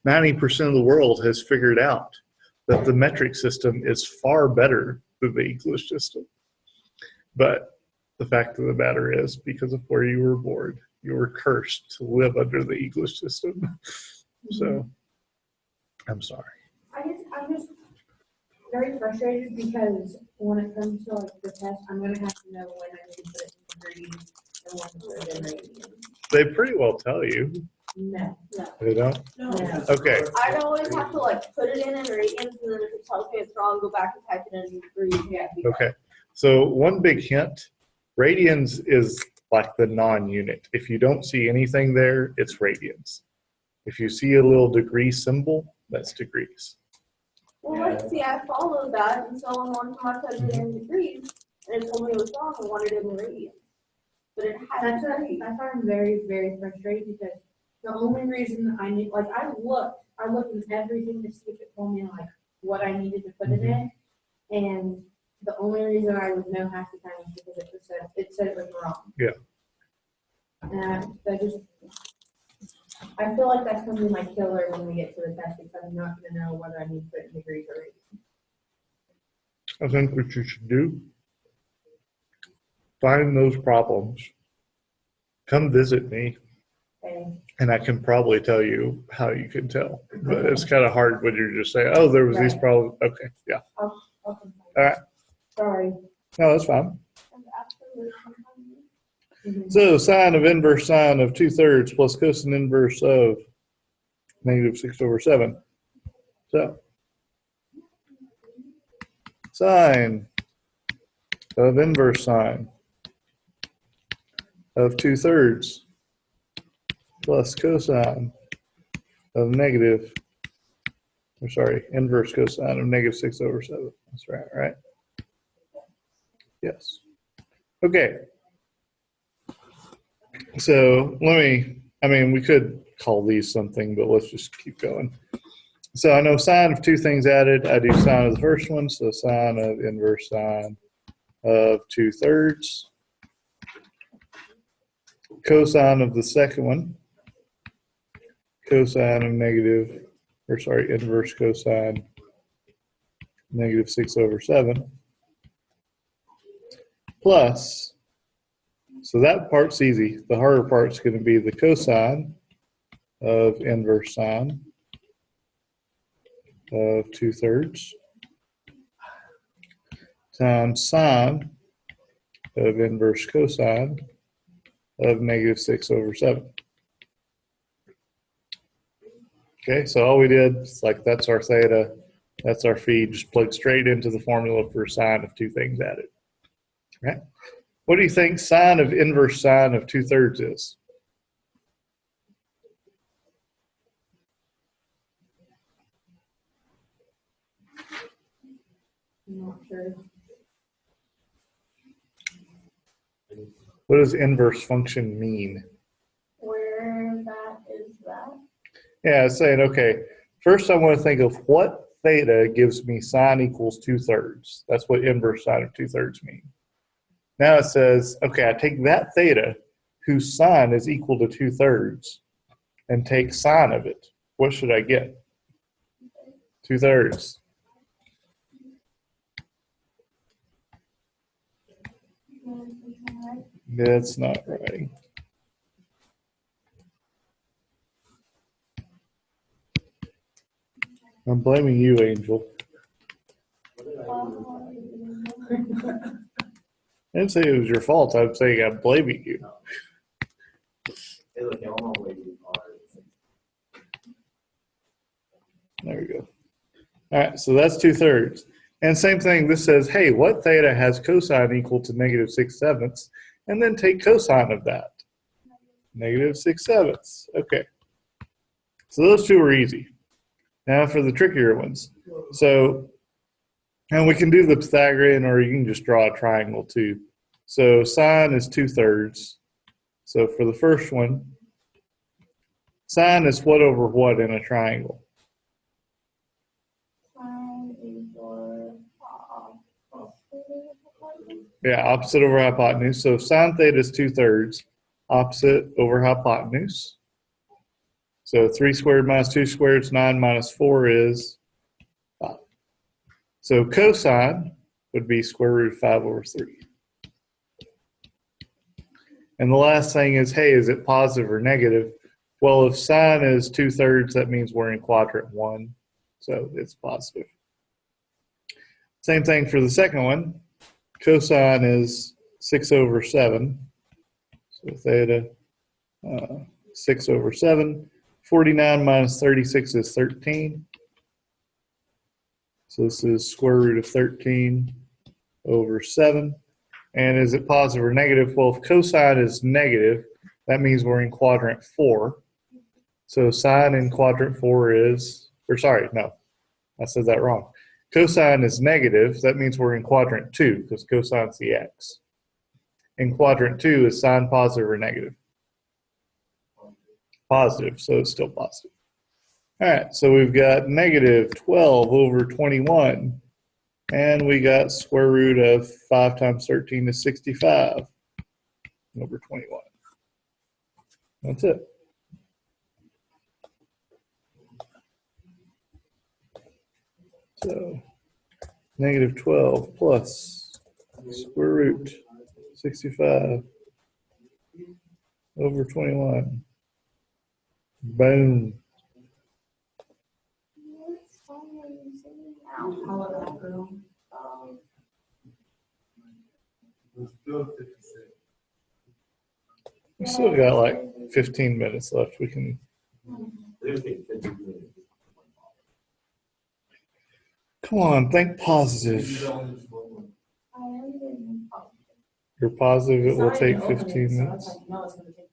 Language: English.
90% of the world has figured out that the metric system is far better than the English system. But the fact of the matter is, because of where you were born, you were cursed to live under the English system. So, I'm sorry. I'm just very frustrated because when it comes to like the test, I'm gonna have to know when I need to put it in degrees and when to put it in radians. They pretty well tell you. No. They don't? No. Okay. I'd always have to like put it in radians, and then if it tells me it's wrong, go back and type it in degrees. Yeah. Okay. So one big hint, radians is like the non-unit. If you don't see anything there, it's radians. If you see a little degree symbol, that's degrees. Well, like, see, I followed that, and so on one time I put it in degrees, and it told me it was wrong and wanted it in radians. But it had degrees. That's why I'm very, very frustrated because the only reason I need, like, I looked in everything to see if it told me like what I needed to put it in, and the only reason I would know half the time is because it said it was wrong. Yeah. And I feel like that's going to be my killer when we get to the test because I'm not going to know whether I need to put it in degrees or radians. I think what you should do, find those problems, come visit me, Okay. and I can probably tell you how you can tell. But it's kind of hard when you're just saying, oh, there was these problems. Okay, yeah. I'll All right. Sorry. No, that's fine. Mm-hmm. So sine of inverse sine of 2/3 plus cosine inverse of -6/7. So sine of inverse sine of 2/3 plus cosine of inverse cosine of -6/7. That's right? Yes. Okay. So we could call these something, but let's just keep going. So I know sine of two things added. I do sine of the first one, so sine of inverse sine of 2/3. Cosine of the second one, cosine of inverse cosine -6/7. Plus, so that part's easy. The harder part's going to be the cosine of inverse sine of 2/3 times sine of inverse cosine of -6/7. Okay, so all we did is that's our theta, that's our phi, just plug straight into the formula for sine of two things added. Right? What do you think sine of inverse sine of 2/3 is? I'm not sure. What does inverse function mean? Where that is that? Yeah, it's saying, okay, first I want to think of what theta gives me sine equals 2/3. That's what inverse sine of 2/3 means. Now it says, okay, I take that theta whose sine is equal to 2/3 and take sine of it. What should I get? 2/3. That's not right. I'm blaming you, Angel. I didn't say it was your fault. I'm saying I'm blaming you. There we go. All right, so that's 2/3. And same thing, this says, hey, what theta has cosine equal to -6/7? And then take cosine of that. -6/7. Okay. So those two are easy. Now for the trickier ones. So, and we can do the Pythagorean, or you can just draw a triangle too. So sine is 2/3. So for the first one, sine is what over what in a triangle? Yeah, opposite over hypotenuse. So sine theta is 2/3. Opposite over hypotenuse. So 3 squared minus 2 squared is 9 minus 4 is 5. So cosine would be square root of 5 over 3. And the last thing is, hey, is it positive or negative? Well, if sine is 2/3, that means we're in quadrant 1. So it's positive. Same thing for the second one. Cosine is 6 over 7. So theta 6 over 7. 49 minus 36 is 13. So this is square root of 13 over 7. And is it positive or negative? Well, if cosine is negative, that means we're in quadrant 4. So sine in quadrant 4 is, or sorry, no, I said that wrong. Cosine is negative. That means we're in quadrant 2 because cosine's the x. In quadrant 2, is sine positive or negative? Positive, so it's still positive. All right, so we've got negative 12 over 21. And we got square root of 5 times 13 is 65 over 21. That's it. So negative 12 plus square root 65 over 21. Boom. What's wrong with you saying now? How about that, girl? We still got like 15 minutes left. We can. Come on, think positive. You're positive it will take 15 minutes. No, it's gonna take